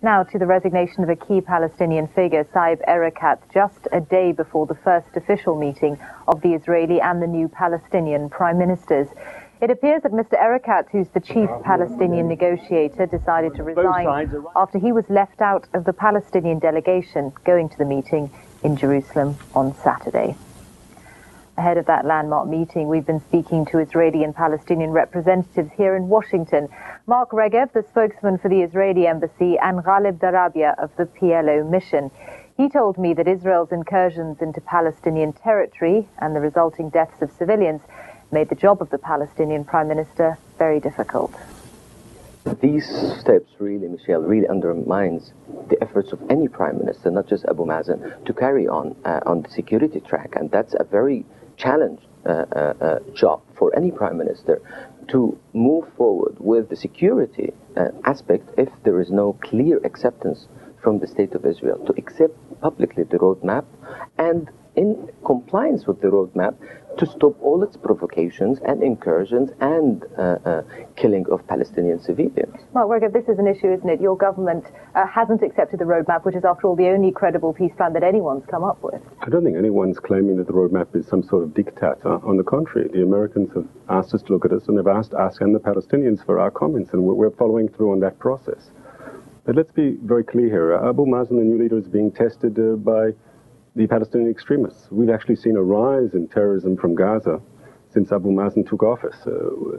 Now to the resignation of a key Palestinian figure, Saeb Erekat, just a day before the first official meeting of the Israeli and the new Palestinian prime ministers. It appears that Mr. Erekat, who's the chief Palestinian negotiator, decided to resign after he was left out of the Palestinian delegation going to the meeting in Jerusalem on Saturday. Ahead of that landmark meeting, we've been speaking to Israeli and Palestinian representatives here in Washington. Mark Regev, the spokesman for the Israeli embassy, and Ghalib Darabia of the PLO mission. He told me that Israel's incursions into Palestinian territory and the resulting deaths of civilians made the job of the Palestinian Prime Minister very difficult. These steps really, Michelle, really undermines the efforts of any Prime Minister, not just Abu Mazen, to carry on the security track. And that's a very challenge job for any Prime Minister to move forward with the security aspect if there is no clear acceptance from the State of Israel to accept publicly the roadmap and in compliance with the roadmap to stop all its provocations and incursions and killing of Palestinian civilians. Mark Regev, this is an issue, isn't it? Your government hasn't accepted the roadmap, which is, after all, the only credible peace plan that anyone's come up with. I don't think anyone's claiming that the roadmap is some sort of diktat. On the contrary, the Americans have asked us to look at us, and they've asked us and the Palestinians for our comments, and we're following through on that process. But let's be very clear here. Abu Mazen, the new leader, is being tested by the Palestinian extremists. We've actually seen a rise in terrorism from Gaza since Abu Mazen took office.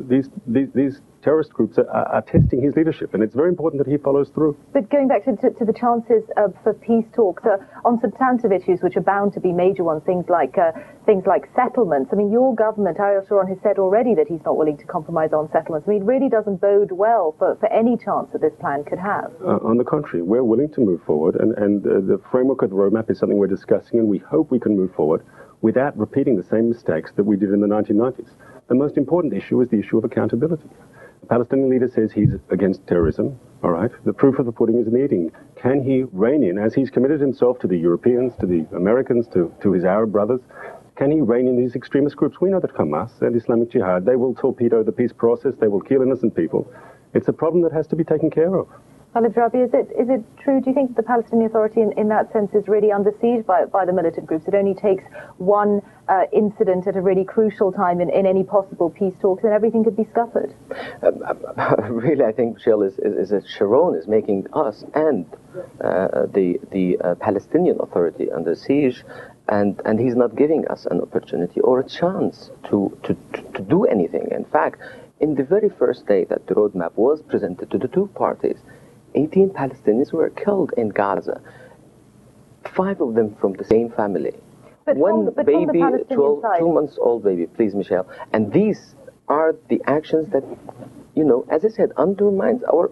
These terrorist groups are testing his leadership, and it's very important that he follows through. But going back to the chances for peace talks on substantive issues, which are bound to be major ones, things like settlements. I mean, your government, Ariel Sharon, has said already that he's not willing to compromise on settlements. I mean, it really doesn't bode well for any chance that this plan could have. On the contrary, we're willing to move forward, and the framework of the roadmap is something we're discussing, and we hope we can move forward without repeating the same mistakes that we did in the 1990s. The most important issue is the issue of accountability. The Palestinian leader says he's against terrorism, all right? The proof of the pudding is in the eating. Can he rein in, as he's committed himself to the Europeans, to the Americans, to his Arab brothers, can he rein in these extremist groups? We know that Hamas and Islamic Jihad, they will torpedo the peace process, they will kill innocent people. It's a problem that has to be taken care of. Ghalib Darabia, is it true, do you think the Palestinian Authority in that sense is really under siege by the militant groups? It only takes one incident at a really crucial time in any possible peace talks and everything could be scuppered? Really, I think, Michelle, is that Sharon is making us and the Palestinian Authority under siege, and he's not giving us an opportunity or a chance to do anything. In fact, in the very first day that the roadmap was presented to the two parties, 18 Palestinians were killed in Gaza, 5 of them from the same family. But one baby, 2-month-old baby, please, Michelle. And these are the actions that, as I said, undermines our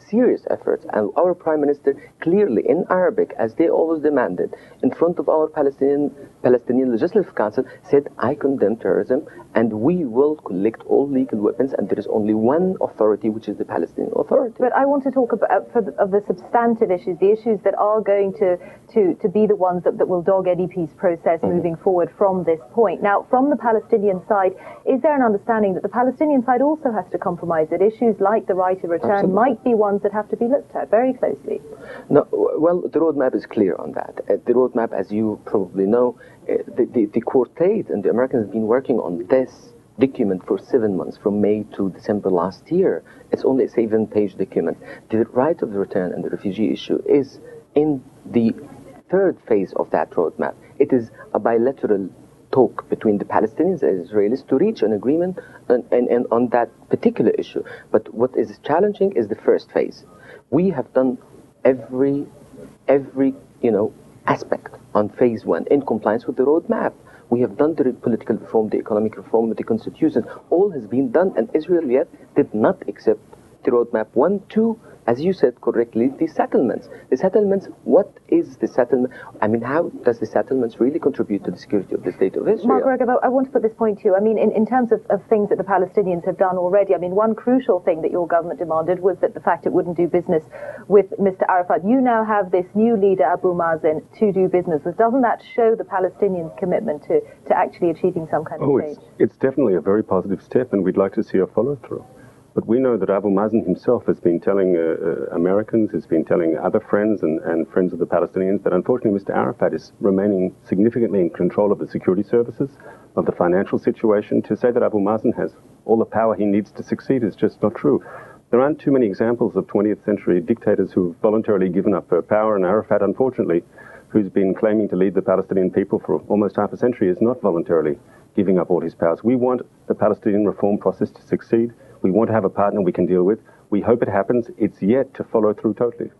serious efforts. And our Prime Minister clearly, in Arabic, as they always demanded, in front of our Palestinian Legislative Council, said, I condemn terrorism and we will collect all legal weapons, and there is only one authority, which is the Palestinian Authority. But I want to talk about of the substantive issues, the issues that are going to be the ones that will dog any peace process moving forward from this point. Now, from the Palestinian side, is there an understanding that the Palestinian side also has to compromise, that issues like the right of return might be ones that have to be looked at very closely? No, well, the roadmap is clear on that. The roadmap, as you probably know, the quartet and the Americans have been working on this document for 7 months, from May to December last year. It's only a 7-page document. The right of return and the refugee issue is in the 3rd phase of that roadmap. It is a bilateral talk between the Palestinians and Israelis to reach an agreement on that particular issue. But what is challenging is the 1st phase. We have done every aspect on phase 1 in compliance with the roadmap. We have done the political reform, the economic reform, the constitution. All has been done, and Israel yet did not accept the roadmap 1, 2, as you said correctly, the settlements. The settlements, what is the settlement? I mean, how does the settlements really contribute to the security of the State of Israel? Mark Regev, I want to put this point to you. I mean, in terms of things that the Palestinians have done already, I mean, one crucial thing that your government demanded was that the fact it wouldn't do business with Mr. Arafat. You now have this new leader, Abu Mazen, to do business with. Doesn't that show the Palestinians' commitment to actually achieving some kind of change? It's definitely a very positive step, and we'd like to see a follow-through. But we know that Abu Mazen himself has been telling Americans, has been telling other friends and friends of the Palestinians that unfortunately Mr. Arafat is remaining significantly in control of the security services, of the financial situation. To say that Abu Mazen has all the power he needs to succeed is just not true. There aren't too many examples of 20th century dictators who've voluntarily given up power, and Arafat, unfortunately, who's been claiming to lead the Palestinian people for almost half a century, is not voluntarily giving up all his powers. We want the Palestinian reform process to succeed. We want to have a partner we can deal with. We hope it happens. It's yet to follow through totally.